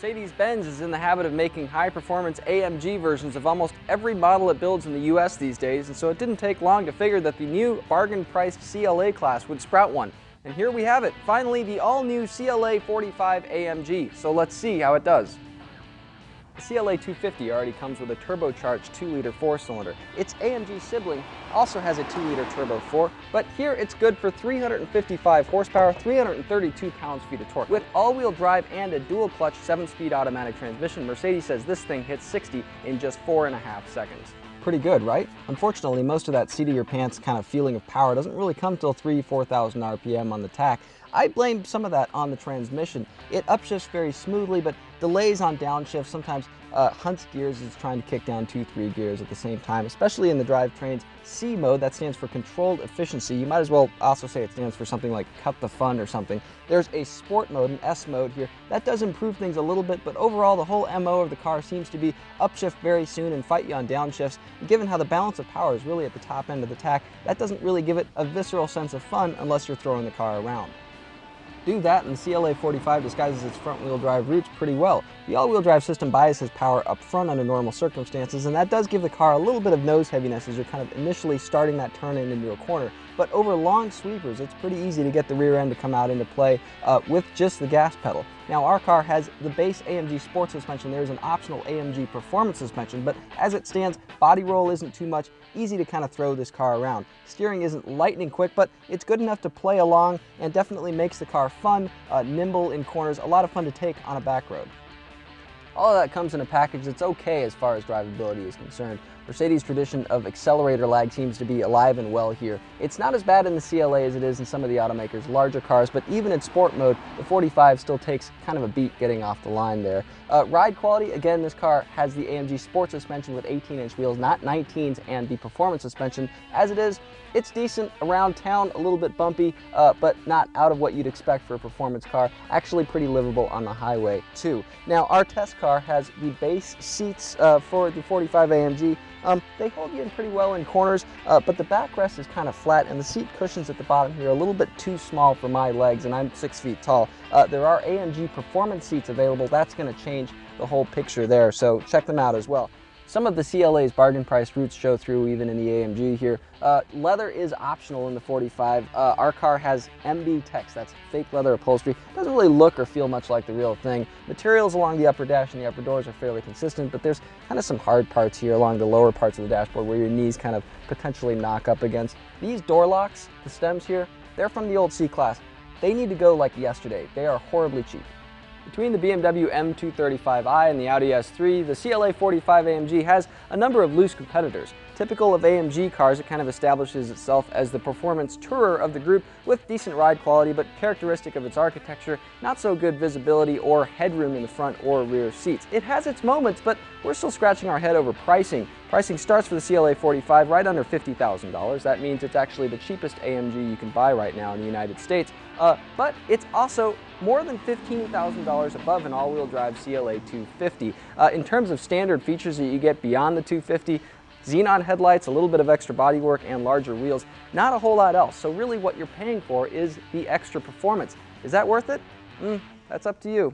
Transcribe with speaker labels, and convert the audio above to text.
Speaker 1: Mercedes-Benz is in the habit of making high-performance AMG versions of almost every model it builds in the US these days, and so it didn't take long to figure that the new bargain-priced CLA-Class would sprout one. And here we have it, finally the all-new CLA45 AMG, so let's see how it does. The CLA250 already comes with a turbocharged 2-liter 4-cylinder. Its AMG sibling also has a 2-liter Turbo 4, but here it's good for 355 horsepower, 332 pounds-feet of torque. With all-wheel drive and a dual-clutch 7-speed automatic transmission, Mercedes says this thing hits 60 in just 4.5 seconds. Pretty good, right? Unfortunately, most of that seat-of-your-pants kind of feeling of power doesn't really come till 4,000 RPM on the tack. I blame some of that on the transmission. It upshifts very smoothly, but delays on downshift. Sometimes hunts gears is trying to kick down 2-3 gears at the same time, especially in the drivetrain's C mode. That stands for controlled efficiency. You might as well also say it stands for something like cut the fun or something. There's a sport mode, an S mode here. That does improve things a little bit, but overall the whole MO of the car seems to be upshift very soon and fight you on downshifts. Given how the balance of power is really at the top end of the tack, that doesn't really give it a visceral sense of fun unless you're throwing the car around. Do that, and the CLA45 disguises its front-wheel drive roots pretty well. The all-wheel drive system biases power up front under normal circumstances, and that does give the car a little bit of nose heaviness as you're kind of initially starting that turn in into a corner. But over long sweepers, it's pretty easy to get the rear end to come out into play with just the gas pedal. Now, our car has the base AMG Sport suspension. There's an optional AMG Performance suspension, but as it stands, body roll isn't too much, easy to kind of throw this car around. Steering isn't lightning quick, but it's good enough to play along and definitely makes the car fun, nimble in corners, a lot of fun to take on a back road. All of that comes in a package that's okay as far as drivability is concerned. Mercedes' tradition of accelerator lag seems to be alive and well here. It's not as bad in the CLA as it is in some of the automakers' larger cars, but even in sport mode, the 45 still takes kind of a beat getting off the line there. Ride quality, again, this car has the AMG Sport suspension with 18-inch wheels, not 19s, and the performance suspension. As it is, it's decent around town, a little bit bumpy, but not out of what you'd expect for a performance car. Actually pretty livable on the highway, too. Now, our test car has the base seats for the 45 AMG. They hold you in pretty well in corners, but the backrest is kind of flat, and the seat cushions at the bottom here are a little bit too small for my legs, and I'm 6 feet tall. There are AMG Performance seats available. That's going to change the whole picture there, so check them out as well. Some of the CLA's bargain price roots show through even in the AMG here. Leather is optional in the 45. Our car has MB Tex, that's fake leather upholstery. Doesn't really look or feel much like the real thing. Materials along the upper dash and the upper doors are fairly consistent, but there's kind of some hard parts here along the lower parts of the dashboard where your knees kind of potentially knock up against. These door locks, the stems here, they're from the old C-Class. They need to go like yesterday. They are horribly cheap. Between the BMW M235i and the Audi S3, the CLA45 AMG has a number of loose competitors. Typical of AMG cars, it kind of establishes itself as the performance tourer of the group with decent ride quality, but characteristic of its architecture, not so good visibility or headroom in the front or rear seats. It has its moments, but we're still scratching our head over pricing. Pricing starts for the CLA45 right under $50,000. That means it's actually the cheapest AMG you can buy right now in the United States, but it's also more than $15,000 above an all-wheel drive CLA250. In terms of standard features that you get beyond the 250, xenon headlights, a little bit of extra bodywork, and larger wheels. Not a whole lot else. So really what you're paying for is the extra performance. Is that worth it? That's up to you.